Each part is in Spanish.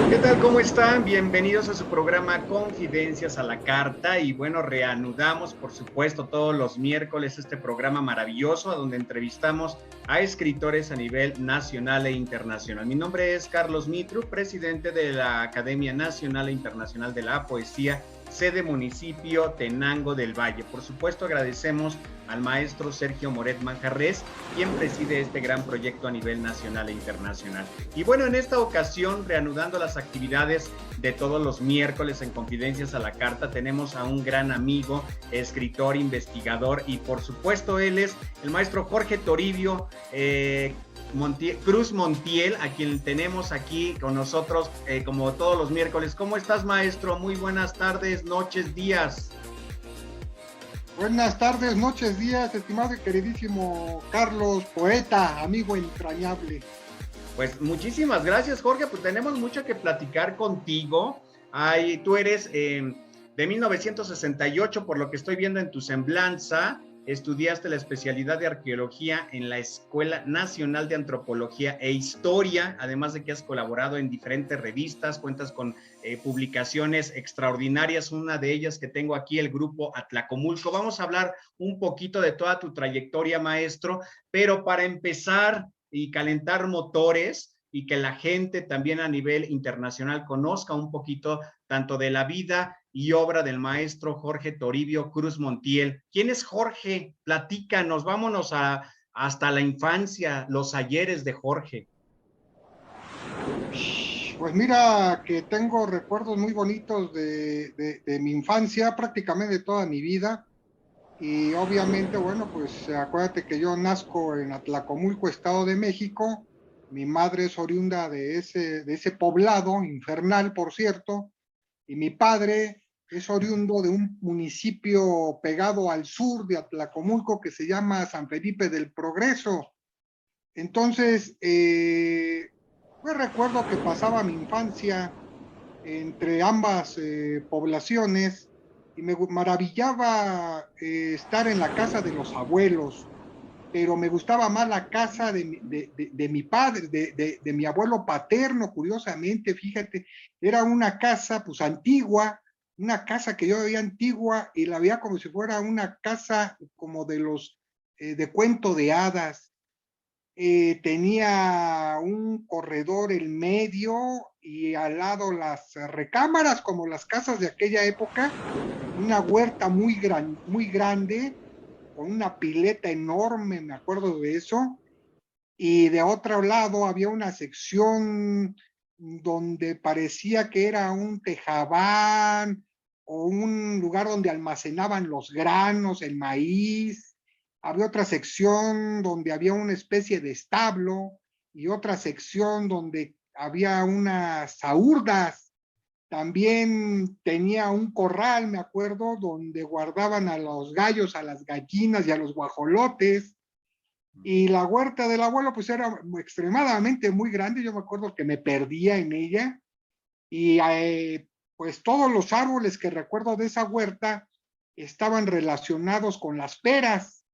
¿Qué tal? ¿Cómo están? Bienvenidos a su programa Confidencias a la Carta. Y bueno, reanudamos, por supuesto, todos los miércoles este programa maravilloso a donde entrevistamos a escritores a nivel nacional e internacional. Mi nombre es Carlos Mitru, presidente de la Academia Nacional e Internacional de la Poesía, sede municipio Tenango del Valle. Por supuesto, agradecemos al maestro Sergio Moret Manjarres, quien preside este gran proyecto a nivel nacional e internacional. Y bueno, en esta ocasión, reanudando las actividades de todos los miércoles en Confidencias a la Carta, tenemos a un gran amigo, escritor, investigador, y por supuesto él es el maestro Jorge Toribio Cruz Montiel, a quien tenemos aquí con nosotros como todos los miércoles. ¿Cómo estás, maestro? Muy buenas tardes, noches, días. Buenas tardes, noches, días, estimado y queridísimo Carlos, poeta, amigo entrañable. Pues muchísimas gracias, Jorge. Pues tenemos mucho que platicar contigo. Ay, tú eres de 1968, por lo que estoy viendo en tu semblanza. Estudiaste la especialidad de arqueología en la Escuela Nacional de Antropología e Historia, además de que has colaborado en diferentes revistas, cuentas con publicaciones extraordinarias, una de ellas que tengo aquí, el grupo Atlacomulco. Vamos a hablar un poquito de toda tu trayectoria, maestro, pero para empezar y calentar motores y que la gente también a nivel internacional conozca un poquito tanto de la vida y obra del maestro Jorge Toribio Cruz Montiel. ¿Quién es Jorge? Platícanos, vámonos hasta la infancia, los ayeres de Jorge. Pues mira que tengo recuerdos muy bonitos de mi infancia, prácticamente de toda mi vida. Y obviamente, bueno, pues acuérdate que yo nazco en Atlacomulco, Estado de México. Mi madre es oriunda de ese poblado infernal, por cierto, y mi padre es oriundo de un municipio pegado al sur de Atlacomulco que se llama San Felipe del Progreso. Entonces, pues recuerdo que pasaba mi infancia entre ambas poblaciones y me maravillaba estar en la casa de los abuelos, pero me gustaba más la casa de mi padre, de mi abuelo paterno, curiosamente, fíjate, era una casa pues antigua, una casa que yo veía antigua y la veía como si fuera una casa como de los de cuento de hadas. Tenía un corredor en medio y al lado las recámaras como las casas de aquella época, una huerta muy grande, con una pileta enorme, me acuerdo de eso, y de otro lado había una sección donde parecía que era un tejabán o un lugar donde almacenaban los granos, el maíz. Había otra sección donde había una especie de establo y otra sección donde había unas saurdas. También tenía un corral, me acuerdo, donde guardaban a los gallos, a las gallinas y a los guajolotes. Y la huerta del abuelo pues era extremadamente muy grande, yo me acuerdo que me perdía en ella y pues todos los árboles que recuerdo de esa huerta estaban relacionados con las peras.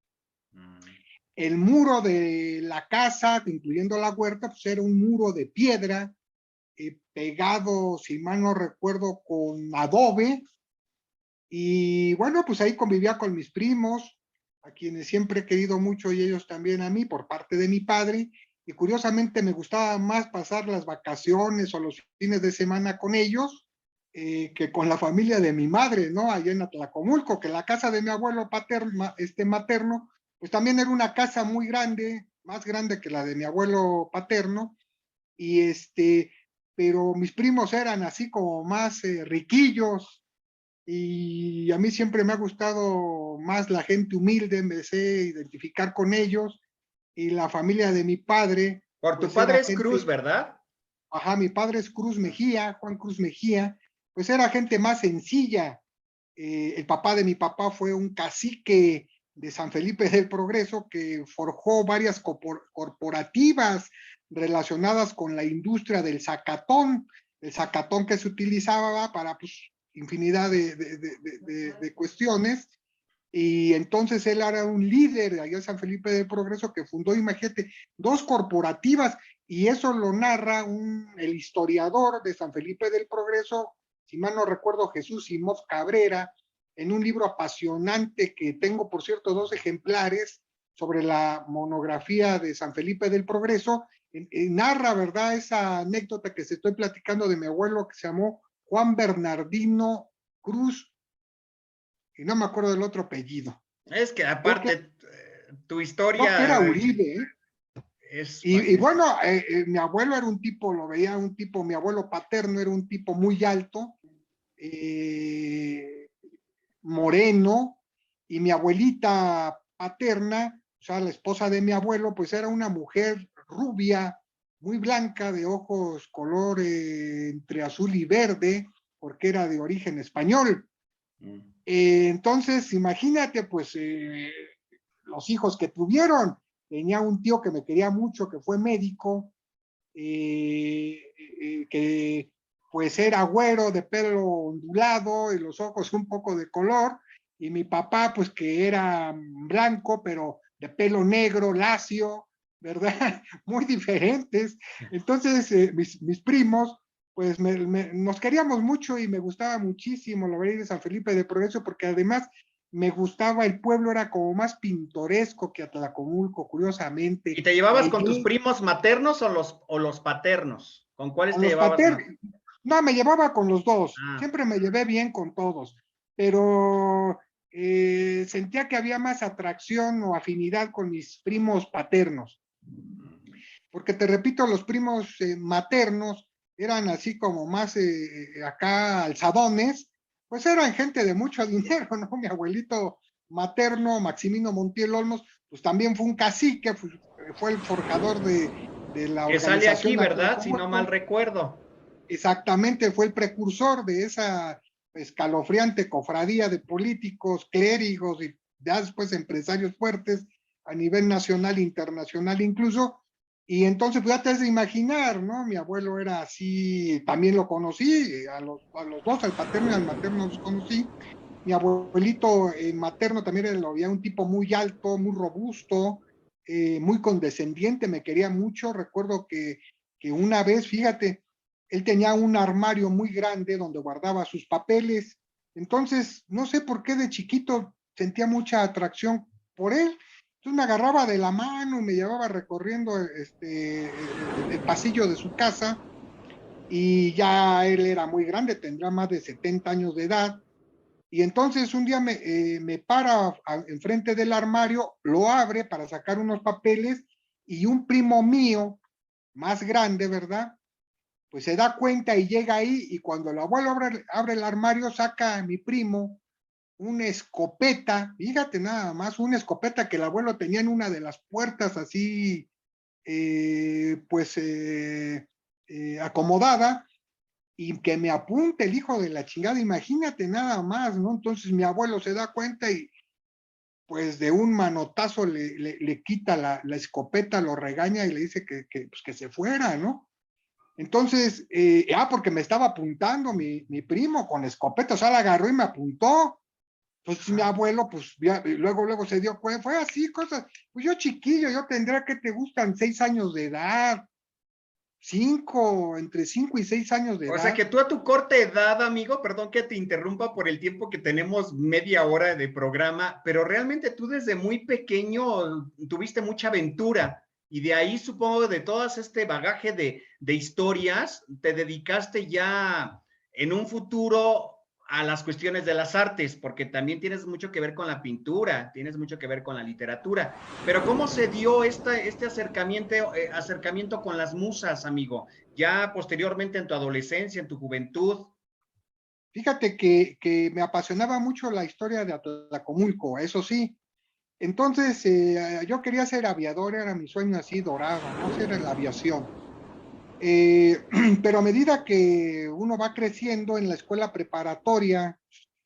El muro de la casa, incluyendo la huerta, pues era un muro de piedra pegado, si mal no recuerdo, con adobe. Y bueno, pues ahí convivía con mis primos, a quienes siempre he querido mucho y ellos también a mí por parte de mi padre. Y curiosamente me gustaba más pasar las vacaciones o los fines de semana con ellos que con la familia de mi madre, ¿no? Allá en Atlacomulco, que la casa de mi abuelo paterno, materno, pues también era una casa muy grande, más grande que la de mi abuelo paterno, y pero mis primos eran así como más riquillos, y a mí siempre me ha gustado más la gente humilde, me sé identificar con ellos, y la familia de mi padre, Por tu pues era padre es Cruz, gente, ¿verdad? ajá, mi padre es Cruz Mejía, Juan Cruz Mejía, pues era gente más sencilla. El papá de mi papá fue un cacique de San Felipe del Progreso que forjó varias corporativas relacionadas con la industria del zacatón, el zacatón que se utilizaba para pues, infinidad de cuestiones. Y entonces él era un líder de allá en San Felipe del Progreso que fundó, imagínate, dos corporativas y eso lo narra el historiador de San Felipe del Progreso, si mal no recuerdo, Jesús Simón Cabrera, en un libro apasionante que tengo, por cierto, 2 ejemplares sobre la monografía de San Felipe del Progreso, narra, ¿verdad?, esa anécdota que se estoy platicando de mi abuelo, que se llamó Juan Bernardino Cruz, y no me acuerdo del otro apellido. Es que Creo que, aparte, tu creo que era historia Uribe, ¿eh? es... Y bueno, mi abuelo era un tipo, lo veía un tipo, mi abuelo paterno era un tipo muy alto, moreno, y mi abuelita paterna, o sea, la esposa de mi abuelo, pues era una mujer rubia, muy blanca, de ojos color entre azul y verde, porque era de origen español. Entonces, imagínate, pues, los hijos que tuvieron. Tenía un tío que me quería mucho, que fue médico, que pues era güero, de pelo ondulado y los ojos un poco de color, y mi papá pues que era blanco, pero de pelo negro, lacio, ¿verdad? Muy diferentes. Entonces, mis primos, pues nos queríamos mucho y me gustaba muchísimo la Avenida de San Felipe de Progreso, porque además me gustaba, el pueblo era como más pintoresco que Atlacomulco, ¿Y curiosamente. te llevabas La con tus iglesia, primos maternos o los paternos? ¿Con cuáles con te los llevabas más? paternos, no, me llevaba con los dos, Ah, siempre me llevé bien con todos, pero sentía que había más atracción o afinidad con mis primos paternos, porque te repito, los primos maternos eran así como más acá alzadones, pues eran gente de mucho dinero, ¿no? Mi abuelito materno, Maximino Montiel Olmos, pues también fue un cacique, fue el forjador de la que sale aquí, organización ¿verdad? Si no mal Atlacomulco. recuerdo. Exactamente, fue el precursor de esa escalofriante cofradía de políticos, clérigos y ya después empresarios fuertes a nivel nacional e internacional incluso. Y entonces, pues ya te has de imaginar, ¿no? Mi abuelo era así, también lo conocí, a los dos, al paterno y al materno los conocí. Mi abuelito materno también lo había un tipo muy alto, muy robusto, muy condescendiente, me quería mucho. Recuerdo que una vez, fíjate, él tenía un armario muy grande donde guardaba sus papeles. Entonces, no sé por qué de chiquito sentía mucha atracción por él. Entonces me agarraba de la mano y me llevaba recorriendo el pasillo de su casa, y ya él era muy grande, tendrá más de 70 años de edad. Y entonces un día me para enfrente del armario, lo abre para sacar unos papeles, y un primo mío, más grande, ¿verdad?, pues se da cuenta y llega ahí, y cuando el abuelo abre el armario, saca a mi primo una escopeta, fíjate nada más, una escopeta que el abuelo tenía en una de las puertas así, pues acomodada, y que me apunte el hijo de la chingada, imagínate nada más, ¿no? Entonces mi abuelo se da cuenta y pues de un manotazo le quita la escopeta, lo regaña y le dice pues que se fuera, ¿no? Entonces, porque me estaba apuntando mi primo con escopeta, o sea, la agarró y me apuntó. Pues mi abuelo, pues ya, luego se dio cuenta, fue así, cosas. Pues yo chiquillo, yo tendría, que te gustan, 6 años de edad, entre 5 y 6 años de O sea edad. que tú a tu corta edad, amigo, perdón que te interrumpa por el tiempo que tenemos, media hora de programa, pero realmente tú desde muy pequeño tuviste mucha aventura y de ahí supongo de todas este bagaje de historias, te dedicaste ya en un futuro a las cuestiones de las artes, porque también tienes mucho que ver con la pintura, tienes mucho que ver con la literatura. Pero ¿cómo se dio este acercamiento con las musas, amigo? Ya posteriormente en tu adolescencia, en tu juventud. Fíjate que me apasionaba mucho la historia de Atlacomulco, eso sí. Entonces, yo quería ser aviador, era mi sueño así dorado, ¿no? Ser la aviación. Pero a medida que uno va creciendo en la escuela preparatoria,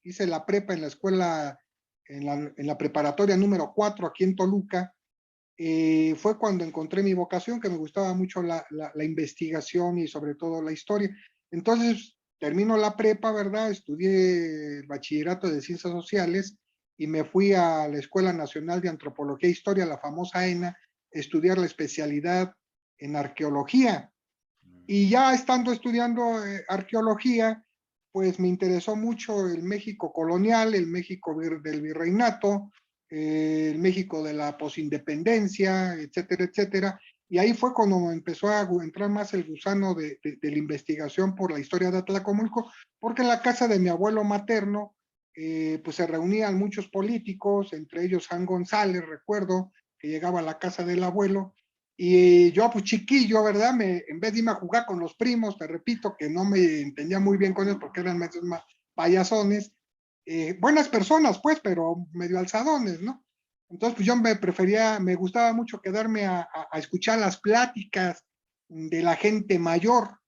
hice la prepa en la escuela, en la preparatoria número 4 aquí en Toluca, fue cuando encontré mi vocación, que me gustaba mucho la investigación y sobre todo la historia. Entonces, termino la prepa, ¿verdad? Estudié el bachillerato de Ciencias Sociales y me fui a la Escuela Nacional de Antropología e Historia, la famosa ENA, estudiar la especialidad en arqueología. Y ya estando estudiando arqueología, pues me interesó mucho el México colonial, el México del virreinato, el México de la posindependencia, etcétera, etcétera. Y ahí fue cuando empezó a entrar más el gusano de la investigación por la historia de Atlacomulco, porque en la casa de mi abuelo materno, pues se reunían muchos políticos, entre ellos Jan González, recuerdo, que llegaba a la casa del abuelo, y yo, pues chiquillo, ¿verdad? En vez de irme a jugar con los primos, te repito que no me entendía muy bien con ellos porque eran medios más payasones, buenas personas, pues, pero medio alzadones, ¿no? Entonces, pues yo me gustaba mucho quedarme a escuchar las pláticas de la gente mayor,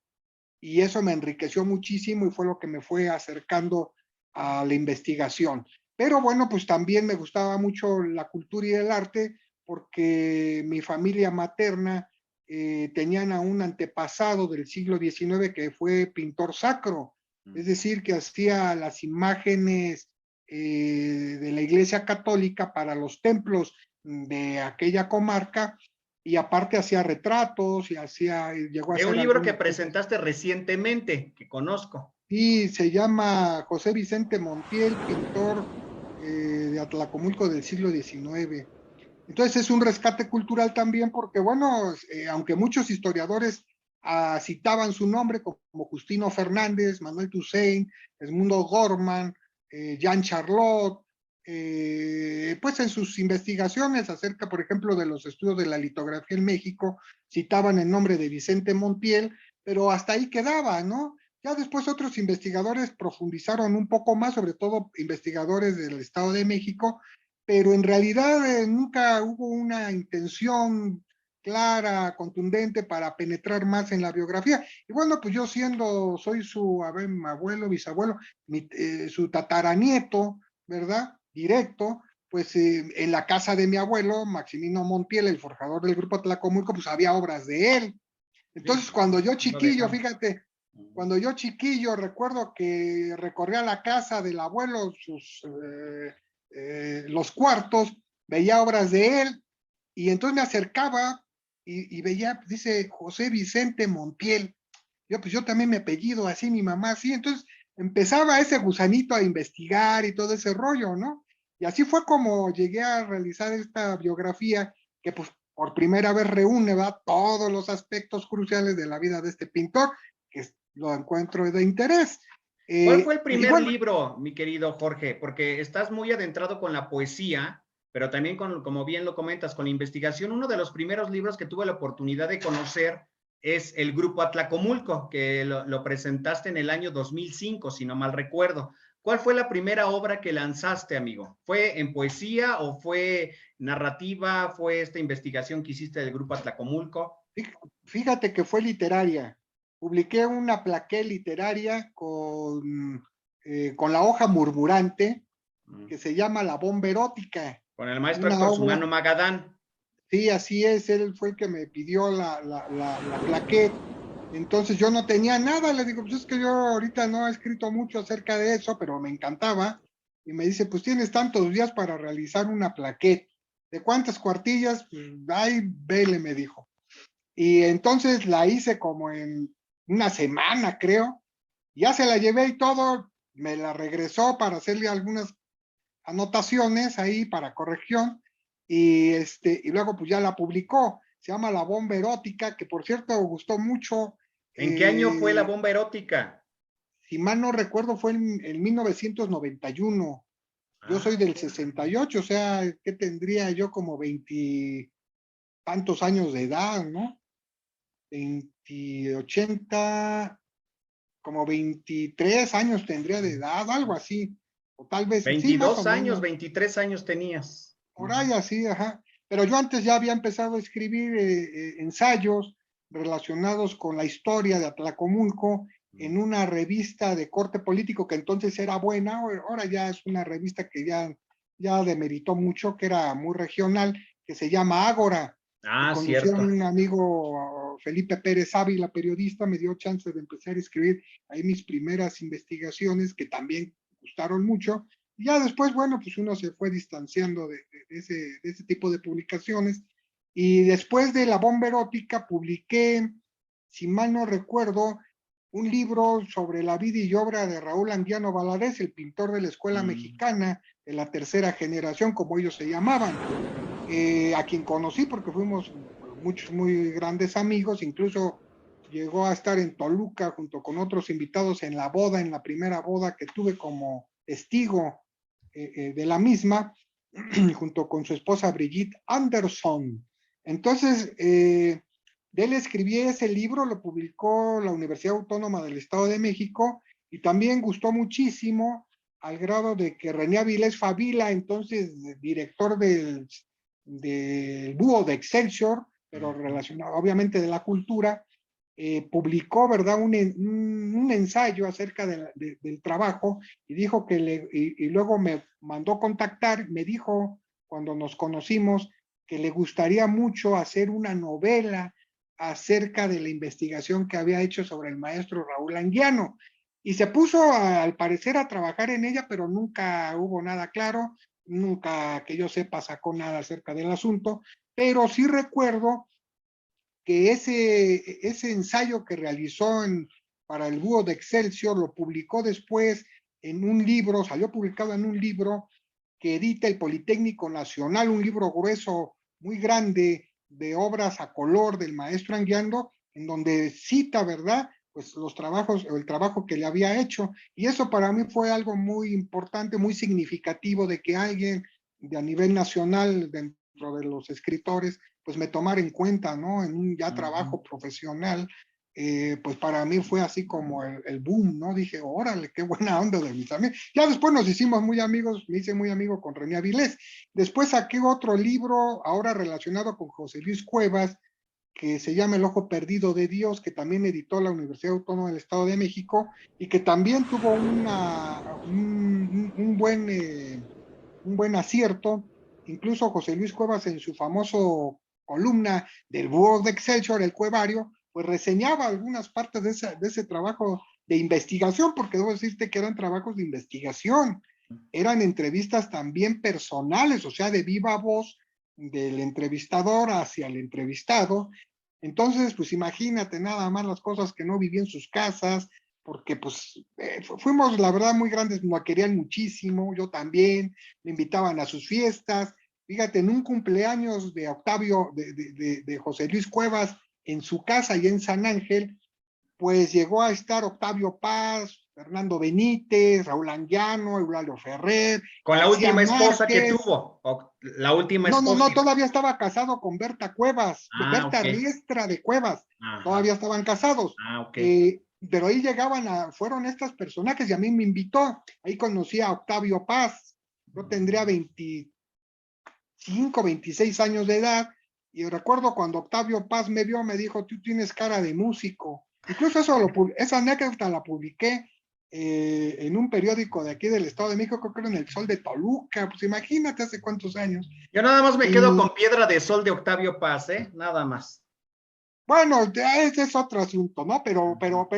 y eso me enriqueció muchísimo y fue lo que me fue acercando a la investigación. Pero bueno, pues también me gustaba mucho la cultura y el arte porque mi familia materna tenían a un antepasado del siglo XIX que fue pintor sacro, es decir, que hacía las imágenes de la Iglesia Católica para los templos de aquella comarca, y aparte hacía retratos y llegó a De un hacer libro que algunas cosas. presentaste recientemente, que conozco. Y se llama José Vicente Montiel, pintor de Atlacomulco del siglo XIX. Entonces es un rescate cultural también porque, bueno, aunque muchos historiadores citaban su nombre como Justino Fernández, Manuel Toussaint, Edmundo Gorman, Jean Charlot, pues en sus investigaciones acerca, por ejemplo, de los estudios de la litografía en México, citaban el nombre de Vicente Montiel, pero hasta ahí quedaba, ¿no? Ya después otros investigadores profundizaron un poco más, sobre todo investigadores del Estado de México, pero en realidad nunca hubo una intención clara, contundente para penetrar más en la biografía. Y bueno, pues yo soy su abuelo, bisabuelo, su tataranieto, ¿verdad? Directo, pues en la casa de mi abuelo, Maximino Montiel, el forjador del grupo Atlacomulco, pues había obras de él. Sí, Entonces, cuando yo lo chiquillo, dejamos. fíjate, cuando yo chiquillo recuerdo que recorría la casa del abuelo, los cuartos, veía obras de él, y entonces me acercaba y veía, dice José Vicente Montiel. Pues yo también me apellido así, mi mamá así. Entonces empezaba ese gusanito a investigar y todo ese rollo, ¿no? Y así fue como llegué a realizar esta biografía que pues por primera vez reúne, ¿va? Todos los aspectos cruciales de la vida de este pintor, que lo encuentro de interés. ¿Cuál fue el Y primer bueno, libro, mi querido Jorge? Porque estás muy adentrado con la poesía, pero también con, como bien lo comentas, con la investigación. Uno de los primeros libros que tuve la oportunidad de conocer es el Grupo Atlacomulco, que lo presentaste en el año 2005, si no mal recuerdo. ¿Cuál fue la primera obra que lanzaste, amigo? ¿Fue en poesía o fue narrativa? ¿Fue esta investigación que hiciste del Grupo Atlacomulco? fíjate que fue literaria. Publiqué una plaqué literaria con la hoja murmurante que se llama La Bomba Erótica. Con el maestro Una Héctor obra, Sumano Magadán. sí, así es, él fue el que me pidió la plaqué. Entonces yo no tenía nada, le digo, pues es que yo ahorita no he escrito mucho acerca de eso, pero me encantaba. Y me dice, pues tienes tantos días para realizar una plaqué. ¿De cuántas cuartillas? Pues, ay, vele, me dijo. Y entonces la hice como en una semana, creo. Ya se la llevé y todo, me la regresó para hacerle algunas anotaciones ahí para corrección, y luego pues ya la publicó. Se llama La Bomba Erótica, que por cierto gustó mucho. ¿En qué año fue la eh, bomba erótica? si mal no recuerdo, fue en 1991. Yo soy Ah, del 68, o sea, ¿qué tendría yo? Como 20 tantos años de edad, ¿no? 20, 80, como 23 años tendría de edad, algo así, o tal vez, sí, más o 22 años, menos, 23 años tenías. por ahí así, ajá. Pero yo antes ya había empezado a escribir ensayos relacionados con la historia de Atlacomulco en una revista de corte político que entonces era buena, ahora ya es una revista que ya demeritó mucho, que era muy regional, que se llama Ágora, que Ah, conducía cierto. un amigo Felipe Pérez Ávila, periodista, me dio chance de empezar a escribir ahí mis primeras investigaciones que también gustaron mucho. Y ya después, bueno, pues uno se fue distanciando de ese tipo de publicaciones Y después de La Bomba Erótica publiqué, si mal no recuerdo, un libro sobre la vida y obra de Raúl Anguiano Valadez, el pintor de la escuela mexicana, de la tercera generación, como ellos se llamaban, a quien conocí porque fuimos muchos muy grandes amigos, incluso llegó a estar en Toluca junto con otros invitados en la boda, en la primera boda que tuve como testigo de la misma, junto con su esposa Brigitte Anderson. Entonces, de él escribí ese libro, lo publicó la Universidad Autónoma del Estado de México y también gustó muchísimo al grado de que René Avilés Favila, entonces director del Búho de Excelsior, pero relacionado obviamente de la cultura, publicó, ¿verdad?, un ensayo acerca del trabajo y dijo que y luego me mandó contactar, me dijo cuando nos conocimos que le gustaría mucho hacer una novela acerca de la investigación que había hecho sobre el maestro Raúl Anguiano. Y se puso, al parecer, a trabajar en ella, pero nunca hubo nada claro, nunca que yo sepa sacó nada acerca del asunto, pero sí recuerdo que ese ensayo que realizó para el Búho de Excelsior lo publicó después en un libro, salió publicado en un libro que edita el Politécnico Nacional, un libro grueso, muy grande, de obras a color del maestro Anguiano, en donde cita, ¿verdad?, pues los trabajos, o el trabajo que le había hecho, y eso para mí fue algo muy importante, muy significativo, de que alguien de a nivel nacional, dentro de los escritores, pues me tomara en cuenta, ¿no?, en un ya trabajo profesional. Pues para mí fue así como el boom, ¿no? Dije, órale, qué buena onda de mis amigos. Ya después nos hicimos muy amigos, me hice muy amigo con René Avilés. Después saqué otro libro, ahora relacionado con José Luis Cuevas, que se llama El Ojo Perdido de Dios, que también editó la Universidad Autónoma del Estado de México, y que también tuvo un buen acierto. Incluso José Luis Cuevas, en su famoso columna del Búho de Excelsior, el Cuevario, pues reseñaba algunas partes de ese trabajo de investigación, porque debo decirte que eran trabajos de investigación, eran entrevistas también personales, o sea, de viva voz del entrevistador hacia el entrevistado. Entonces, pues imagínate nada más las cosas que no viví en sus casas, porque pues fuimos, la verdad, muy grandes, nos querían muchísimo, yo también, me invitaban a sus fiestas. Fíjate, en un cumpleaños de Octavio, de José Luis Cuevas, en su casa y en San Ángel, pues llegó a estar Octavio Paz, Fernando Benítez, Raúl Anguiano, Eulalio Ferrer, Con la García última esposa que Márquez. tuvo, la última No, no, esposa. no, todavía estaba casado con Berta Cuevas, Ah, Berta ok. Riestra de Cuevas, Ajá. todavía estaban casados. Ah, ok. Pero ahí fueron estos personajes y a mí me invitó. Ahí conocí a Octavio Paz. Yo tendría 25, 26 años de edad, y recuerdo cuando Octavio Paz me vio, me dijo, tú tienes cara de músico. Incluso esa anécdota la publiqué en un periódico de aquí del Estado de México, creo que era en El Sol de Toluca, pues imagínate hace cuántos años. Yo nada más me quedo Y con Piedra de Sol de Octavio Paz, ¿eh? Nada más. bueno, ese es otro asunto, ¿no? Pero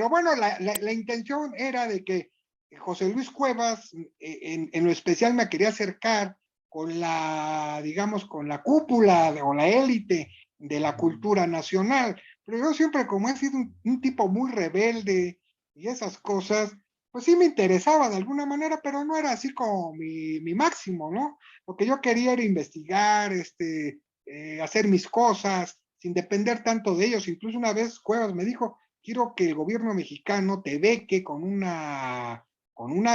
bueno, la intención era de que José Luis Cuevas, en lo especial, me quería acercar con digamos, con la cúpula o la élite de la cultura nacional. Pero yo siempre, como he sido un tipo muy rebelde y esas cosas, pues sí me interesaba de alguna manera, pero no era así como mi máximo, ¿no? Lo que yo quería era investigar, hacer mis cosas sin depender tanto de ellos. Incluso una vez Cuevas me dijo, quiero que el gobierno mexicano te beque con una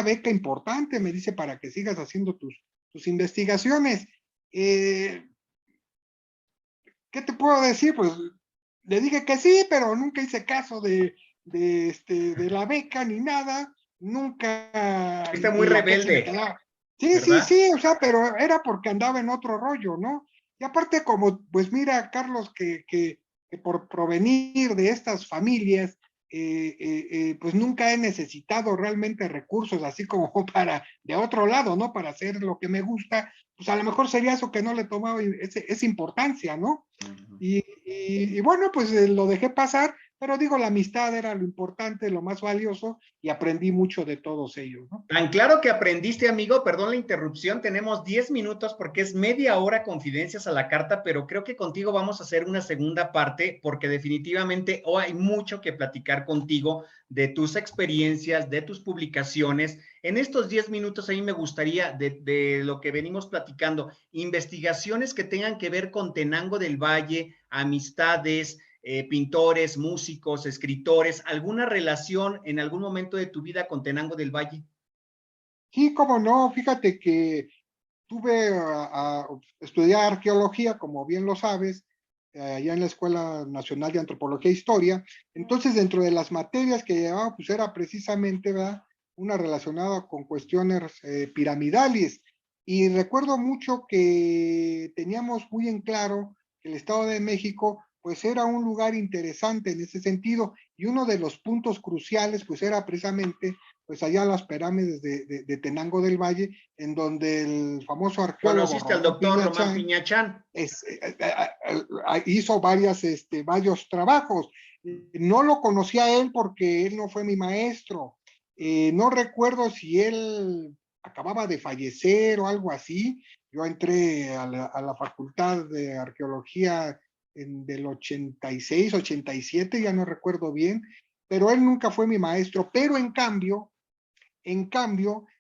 beca importante, me dice, para que sigas haciendo tus investigaciones. ¿Qué te puedo decir? Pues le dije que sí, pero nunca hice caso de la beca ni nada, nunca, Fuiste muy y aquel se me rebelde, quedaba. Sí, sí, ¿verdad? sí, o sea, pero era porque andaba en otro rollo, ¿no? Y aparte, como, pues mira, Carlos, que por provenir de estas familias, pues nunca he necesitado realmente recursos así como de otro lado, ¿no? Para hacer lo que me gusta, pues a lo mejor sería eso que no le tomaba esa importancia, ¿no? Y bueno, pues lo dejé pasar, pero digo, la amistad era lo importante, lo más valioso, y aprendí mucho de todos ellos, ¿no? Tan claro que aprendiste, amigo, perdón la interrupción, tenemos 10 minutos porque es media hora confidencias a la carta, pero creo que contigo vamos a hacer una segunda parte porque definitivamente hay mucho que platicar contigo de tus experiencias, de tus publicaciones. En estos 10 minutos a mí me gustaría, de lo que venimos platicando, investigaciones que tengan que ver con Tenango del Valle, amistades, pintores, músicos, escritores, alguna relación en algún momento de tu vida con Tenango del Valle. Sí, cómo no, fíjate que tuve a estudiar arqueología, como bien lo sabes, allá en la Escuela Nacional de Antropología e Historia. Entonces, dentro de las materias que llevaba, pues era precisamente, ¿verdad?, una relacionada con cuestiones piramidales. Y recuerdo mucho que teníamos muy en claro que el Estado de México, pues era un lugar interesante en ese sentido. Y uno de los puntos cruciales, pues era precisamente, pues allá las pirámides de Tenango del Valle, en donde el famoso arqueólogo ¿Conociste al Román doctor Piña Román Chan Piñachán? hizo varios trabajos. No lo conocía a él porque él no fue mi maestro. No recuerdo si él acababa de fallecer o algo así. Yo entré a la Facultad de Arqueología del 86, 87, ya no recuerdo bien, pero él nunca fue mi maestro. Pero en cambio,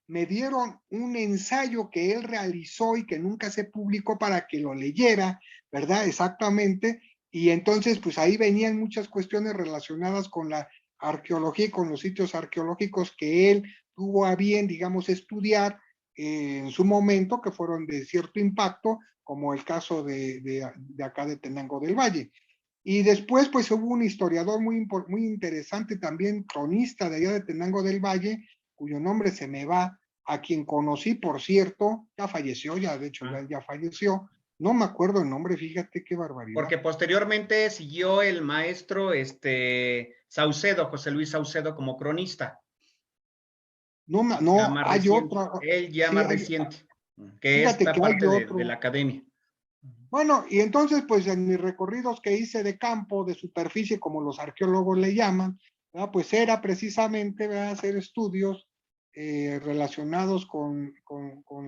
me dieron un ensayo que él realizó y que nunca se publicó para que lo leyera, ¿verdad? Exactamente. Y entonces, pues ahí venían muchas cuestiones relacionadas con la arqueología y con los sitios arqueológicos que él tuvo a bien, digamos, estudiar en su momento, que fueron de cierto impacto, como el caso de acá de Tenango del Valle. Y después, pues hubo un historiador muy interesante, también cronista de allá de Tenango del Valle, cuyo nombre se me va, a quien conocí, por cierto, ya falleció, ya de hecho ya falleció, no me acuerdo el nombre, fíjate qué barbaridad. Porque posteriormente siguió el maestro Saucedo, José Luis Saucedo, como cronista. No, Ya no, más hay reciente. otro, Él ya sí, más reciente, que es fíjate la que hay parte de la otro. academia. Bueno, y entonces, pues en mis recorridos que hice de campo, de superficie, como los arqueólogos le llaman, ¿verdad?, pues era precisamente, ¿verdad?, hacer estudios relacionados con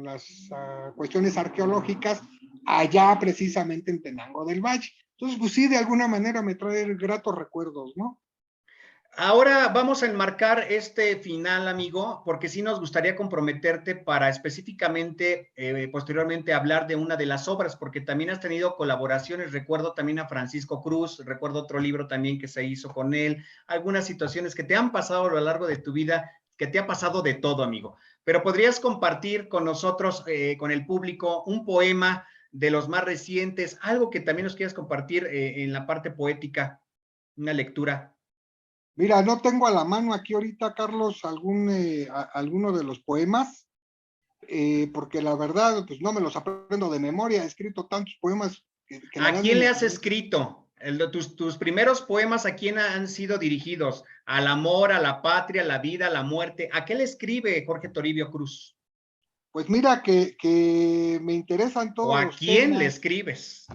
las cuestiones arqueológicas allá precisamente en Tenango del Valle. Entonces, pues sí, de alguna manera me trae gratos recuerdos, ¿no? Ahora vamos a enmarcar este final, amigo, porque sí nos gustaría comprometerte para específicamente, posteriormente, hablar de una de las obras, porque también has tenido colaboraciones. Recuerdo también a Francisco Cruz, recuerdo otro libro también que se hizo con él, algunas situaciones que te han pasado a lo largo de tu vida, que te ha pasado de todo, amigo. Pero podrías compartir con nosotros, con el público, un poema de los más recientes, algo que también nos quieras compartir en la parte poética, una lectura. Mira, no tengo a la mano aquí ahorita, Carlos, alguno de los poemas, porque la verdad, pues no me los aprendo de memoria, he escrito tantos poemas que la ¿A verdad quién le has escrito? Tus primeros poemas, ¿a quién han sido dirigidos? Al amor, a la patria, a la vida, a la muerte. ¿A qué le escribe Jorge Toribio Cruz? pues mira que me interesan ¿O todos a los quién le temas. escribes?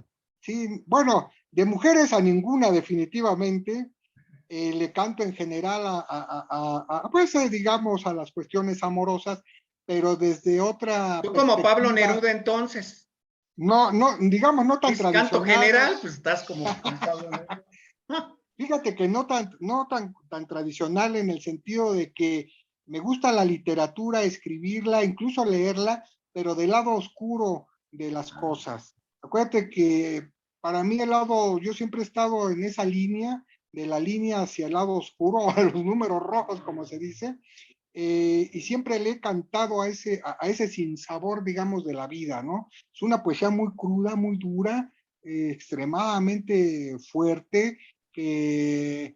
Sí, bueno, de mujeres a ninguna definitivamente. Le canto en general pues digamos a las cuestiones amorosas, pero desde otra Tú como Pablo perspectiva, Neruda, entonces. no, digamos, no tan Es canto general, pues tradicionales. estás como Pablo Neruda. Fíjate que no tan tradicional en el sentido de que me gusta la literatura, escribirla, incluso leerla, pero del lado oscuro de las cosas. Acuérdate que para mí yo siempre he estado en esa línea, de la línea hacia el lado oscuro, a los números rojos, como se dice, y siempre le he cantado a ese sinsabor, digamos, de la vida, ¿no? Es una poesía muy cruda, muy dura, extremadamente fuerte, que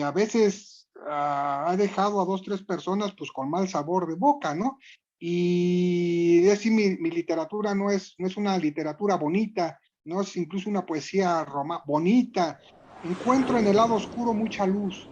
a veces ha dejado a 2, 3 personas pues con mal sabor de boca, ¿no? Y así mi literatura no es una literatura bonita, no es incluso una poesía bonita. Encuentro en el lado oscuro mucha luz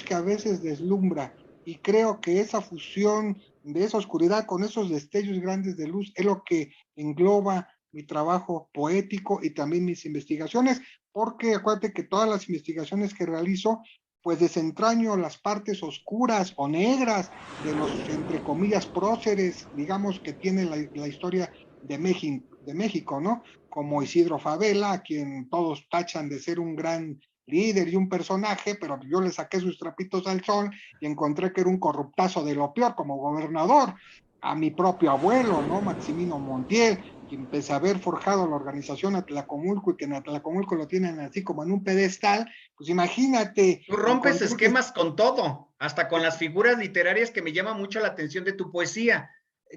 que a veces deslumbra, y creo que esa fusión de esa oscuridad con esos destellos grandes de luz es lo que engloba mi trabajo poético y también mis investigaciones. porque acuérdate que todas las investigaciones que realizo, pues desentraño las partes oscuras o negras de los, entre comillas, próceres, digamos, que tiene la historia de México, ¿no? Como Isidro Fabela, a quien todos tachan de ser un gran líder y un personaje, pero yo le saqué sus trapitos al sol y encontré que era un corruptazo de lo peor como gobernador. A mi propio abuelo, ¿no? Maximino Montiel, quien pese a haber forjado la organización Atlacomulco y que en Atlacomulco lo tienen así como en un pedestal, pues imagínate, Tú rompes encontré que esquemas con todo, hasta con las figuras literarias que me llama mucho la atención de tu poesía.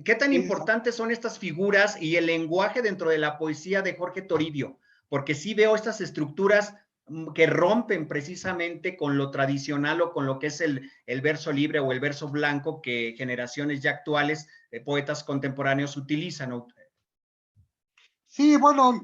¿Qué tan importantes son estas figuras y el lenguaje dentro de la poesía de Jorge Toribio? Porque sí veo estas estructuras que rompen precisamente con lo tradicional o con lo que es el verso libre o el verso blanco que generaciones ya actuales, poetas contemporáneos utilizan. sí, bueno,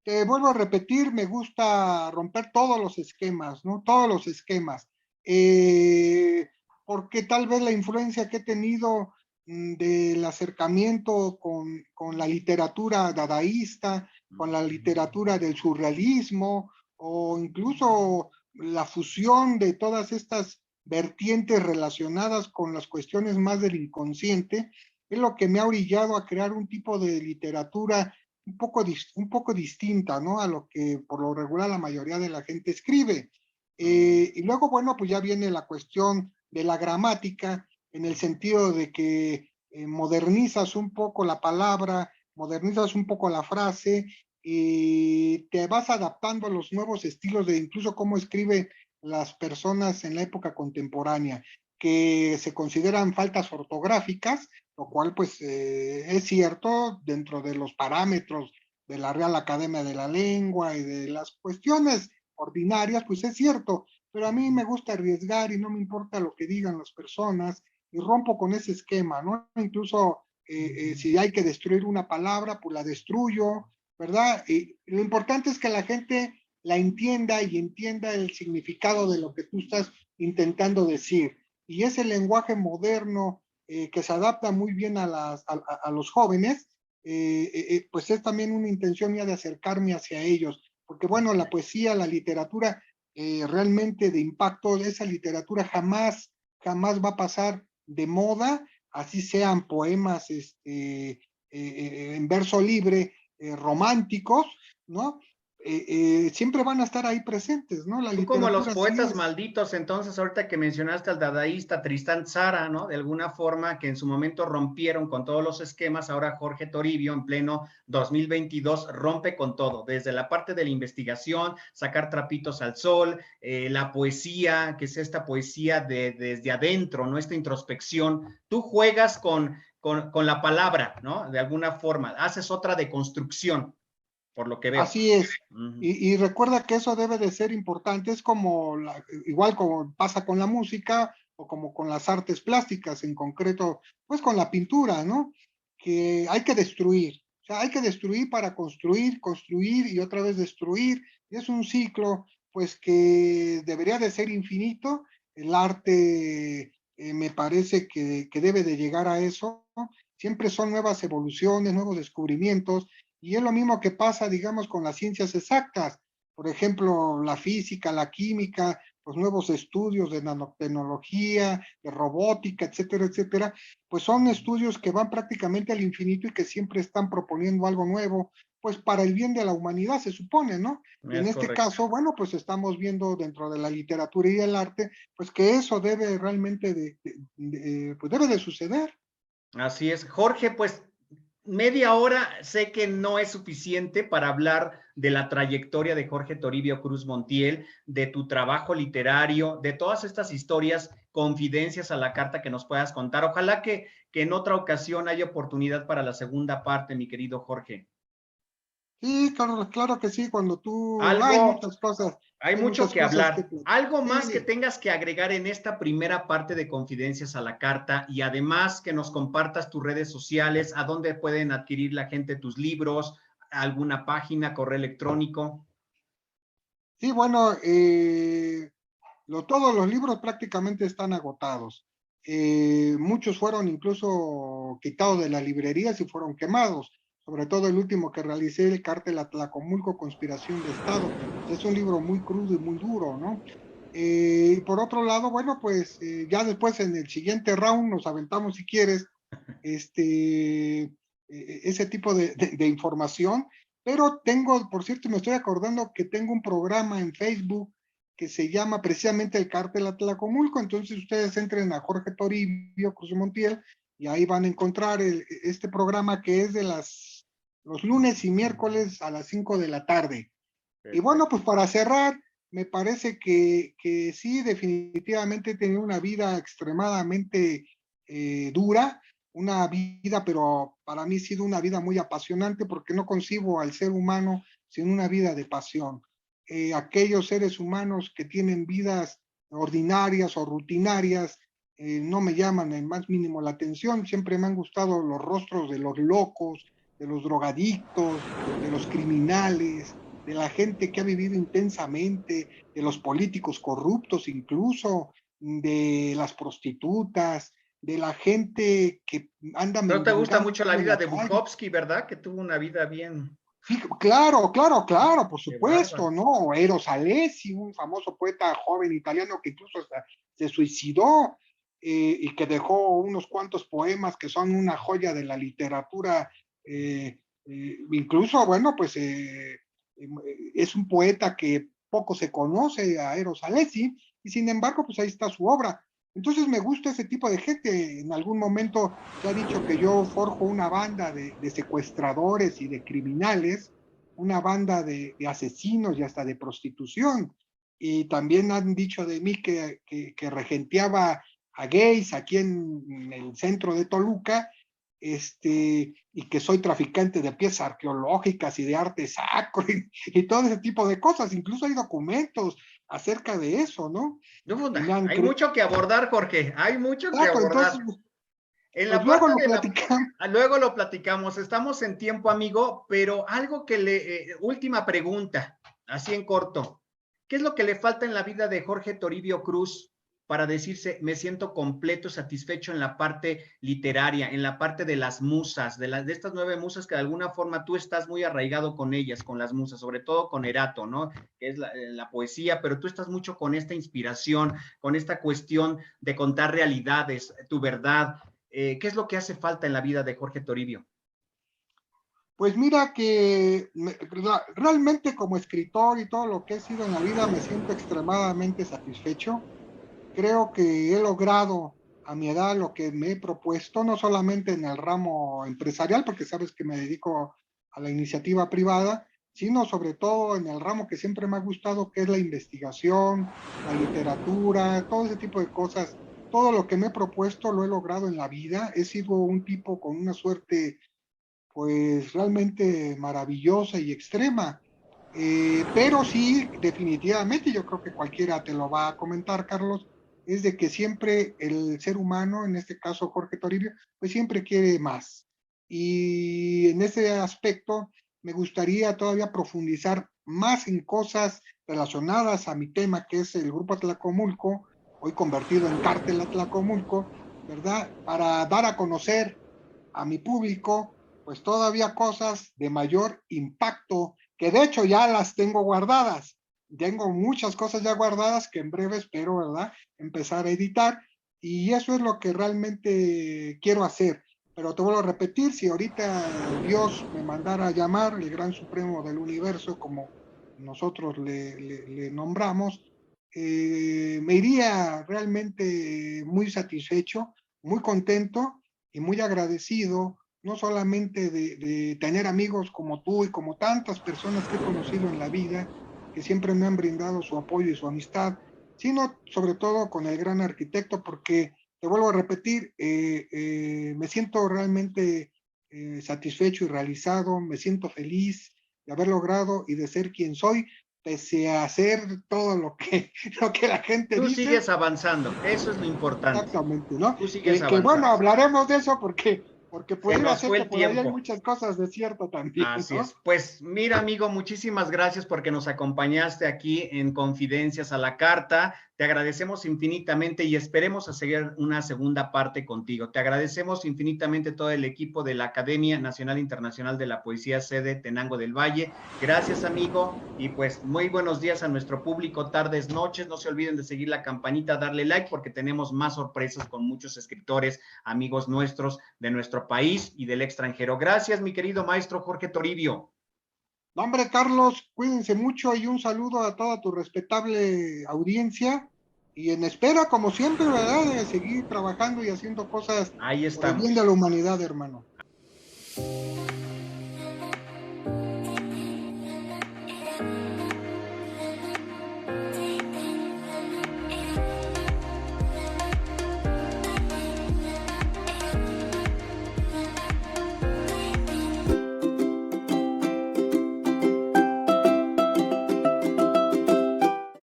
te vuelvo a repetir, me gusta romper todos los esquemas, ¿no? Todos los esquemas. Eh, Porque tal vez la influencia que he tenido del acercamiento con la literatura dadaísta, con la literatura del surrealismo, o incluso la fusión de todas estas vertientes relacionadas con las cuestiones más del inconsciente, es lo que me ha orillado a crear un tipo de literatura un poco distinta, ¿no? A lo que por lo regular la mayoría de la gente escribe. Y luego, bueno, pues ya viene la cuestión de la gramática, en el sentido de que modernizas un poco la palabra, modernizas un poco la frase y te vas adaptando a los nuevos estilos de incluso cómo escriben las personas en la época contemporánea, que se consideran faltas ortográficas, lo cual pues es cierto dentro de los parámetros de la Real Academia de la Lengua y de las cuestiones ordinarias, pues es cierto, pero a mí me gusta arriesgar y no me importa lo que digan las personas y rompo con ese esquema, ¿no? Incluso si hay que destruir una palabra, pues la destruyo, ¿verdad? Y lo importante es que la gente la entienda y entienda el significado de lo que tú estás intentando decir. Y ese lenguaje moderno que se adapta muy bien a los jóvenes, pues es también una intención mía de acercarme hacia ellos, porque bueno, la poesía, la literatura realmente de impacto, esa literatura jamás va a pasar de moda, así sean poemas en verso libre, románticos, ¿no? Siempre van a estar ahí presentes, ¿no? La Tú como los literatura sí poetas es. malditos, entonces ahorita que mencionaste al dadaísta Tristán Tzara, ¿no? De alguna forma que en su momento rompieron con todos los esquemas, ahora Jorge Toribio en pleno 2022 rompe con todo, desde la parte de la investigación, sacar trapitos al sol, la poesía, que es esta poesía desde adentro, ¿no? Esta introspección. Tú juegas con la palabra, ¿no? De alguna forma, haces otra deconstrucción, por lo que veo. Así es. Uh -huh. Y recuerda que eso debe de ser importante. Es como, igual como pasa con la música o como con las artes plásticas, en concreto, pues con la pintura, ¿no? Que hay que destruir. O sea, hay que destruir para construir, construir y otra vez destruir. Y es un ciclo, pues que debería de ser infinito. El arte me parece que debe de llegar a eso. Siempre son nuevas evoluciones, nuevos descubrimientos y es lo mismo que pasa, digamos, con las ciencias exactas. Por ejemplo, la física, la química, los nuevos estudios de nanotecnología, de robótica, etcétera, etcétera, pues son estudios que van prácticamente al infinito y que siempre están proponiendo algo nuevo, pues para el bien de la humanidad, se supone, ¿no? Y en Es este correcto. caso, bueno, pues estamos viendo dentro de la literatura y el arte, pues que eso debe realmente pues debe de suceder. Así es. Jorge, pues media hora sé que no es suficiente para hablar de la trayectoria de Jorge Toribio Cruz Montiel, de tu trabajo literario, de todas estas historias, confidencias a la carta que nos puedas contar. Ojalá que en otra ocasión haya oportunidad para la segunda parte, mi querido Jorge. Sí, claro que sí, cuando tú, Algo, hay hay mucho muchas que cosas que hablar. Algo más que sí. tengas que agregar en esta primera parte de Confidencias a la Carta y además que nos compartas tus redes sociales, a dónde pueden adquirir la gente tus libros, alguna página, correo electrónico. Sí, bueno, todos los libros prácticamente están agotados. Muchos fueron incluso quitados de las librerías y fueron quemados. sobre todo el último que realicé, el Cártel Atlacomulco, Conspiración de Estado. Es un libro muy crudo y muy duro, ¿no? Por otro lado, bueno, pues ya después en el siguiente round nos aventamos, si quieres, ese tipo de información, pero tengo, por cierto, me estoy acordando que tengo un programa en Facebook que se llama precisamente el Cártel Atlacomulco, entonces ustedes entren a Jorge Toribio Cruz Montiel y ahí van a encontrar este programa que es de los lunes y miércoles a las 5 de la tarde. Y bueno, pues para cerrar, me parece que sí, definitivamente he tenido una vida extremadamente dura, una vida, pero para mí ha sido una vida muy apasionante porque no concibo al ser humano sin una vida de pasión. Aquellos seres humanos que tienen vidas ordinarias o rutinarias no me llaman el más mínimo la atención, siempre me han gustado los rostros de los locos, de los drogadictos, de los criminales, de la gente que ha vivido intensamente, de los políticos corruptos incluso, de las prostitutas, de la gente que anda ¿No te gusta mendigando mucho la en vida la de calle. Bukowski, verdad? Que tuvo una vida bien... Sí, claro, claro, claro, por Qué supuesto, bárbaro. ¿no? Eros Alessi, un famoso poeta joven italiano que incluso se suicidó y que dejó unos cuantos poemas que son una joya de la literatura. Incluso, bueno, pues es un poeta que poco se conoce a Eros Alessi y sin embargo, pues ahí está su obra. Entonces me gusta ese tipo de gente. En algún momento se ha dicho que yo forjo una banda de secuestradores y de criminales, una banda de asesinos y hasta de prostitución. Y también han dicho de mí que regenteaba a gays aquí en el centro de Toluca, y que soy traficante de piezas arqueológicas y de arte sacro y todo ese tipo de cosas. Incluso hay documentos acerca de eso, ¿no? No, Y me han hay mucho que abordar, Jorge, hay mucho que Exacto, entonces, abordar. En pues la luego parte lo de la... platicamos. Luego lo platicamos, estamos en tiempo, amigo, pero algo que última pregunta, así en corto. ¿Qué es lo que le falta en la vida de Jorge Toribio Cruz para decirse, me siento completo, satisfecho en la parte literaria, en la parte de las musas, de estas 9 musas que de alguna forma tú estás muy arraigado con ellas, con las musas, sobre todo con Erato, ¿no? Que es la poesía, pero tú estás mucho con esta inspiración, con esta cuestión de contar realidades, tu verdad. ¿Qué es lo que hace falta en la vida de Jorge Toribio? Pues mira que realmente como escritor y todo lo que he sido en la vida me siento extremadamente satisfecho. Creo que he logrado a mi edad lo que me he propuesto, no solamente en el ramo empresarial, porque sabes que me dedico a la iniciativa privada, sino sobre todo en el ramo que siempre me ha gustado, que es la investigación, la literatura, todo ese tipo de cosas. Todo lo que me he propuesto lo he logrado en la vida. He sido un tipo con una suerte pues realmente maravillosa y extrema. Pero sí, definitivamente, yo creo que cualquiera te lo va a comentar, Carlos, es de que siempre el ser humano, en este caso Jorge Toribio, pues siempre quiere más. Y en ese aspecto me gustaría todavía profundizar más en cosas relacionadas a mi tema, que es el Grupo Atlacomulco, hoy convertido en Cártel Atlacomulco, ¿verdad? Para dar a conocer a mi público pues todavía cosas de mayor impacto, que de hecho ya las tengo guardadas. Tengo muchas cosas ya guardadas que en breve espero, ¿verdad?, empezar a editar. Y eso es lo que realmente quiero hacer. Pero te vuelvo a repetir, si ahorita Dios me mandara a llamar, el gran supremo del universo, como nosotros le nombramos, me iría realmente muy satisfecho, muy contento y muy agradecido, no solamente de tener amigos como tú y como tantas personas que he conocido en la vida, que siempre me han brindado su apoyo y su amistad, sino sobre todo con el gran arquitecto, porque te vuelvo a repetir, me siento realmente satisfecho y realizado, me siento feliz de haber logrado y de ser quien soy, pese a hacer todo lo que la gente Tú dice. sigues avanzando, eso es lo importante. Exactamente, ¿no? Tú sigues Que bueno, avanzando. hablaremos de eso porque Se pudiera nos ser fue que el por ahí hay tiempo. muchas cosas de cierto también, Así ¿no? es. Pues mira, amigo, muchísimas gracias porque nos acompañaste aquí en Confidencias a la Carta. Te agradecemos infinitamente y esperemos hacer una segunda parte contigo. Te agradecemos infinitamente todo el equipo de la Academia Nacional Internacional de la Poesía, sede Tenango del Valle. Gracias, amigo, y pues muy buenos días a nuestro público, tardes, noches. No se olviden de seguir la campanita, darle like, porque tenemos más sorpresas con muchos escritores, amigos nuestros de nuestro país y del extranjero. Gracias, mi querido maestro Jorge Toribio. No, hombre, Carlos, cuídense mucho y un saludo a toda tu respetable audiencia. Y en espera, como siempre, ¿verdad? De seguir trabajando y haciendo cosas Ahí por el bien estamos. de la humanidad, hermano.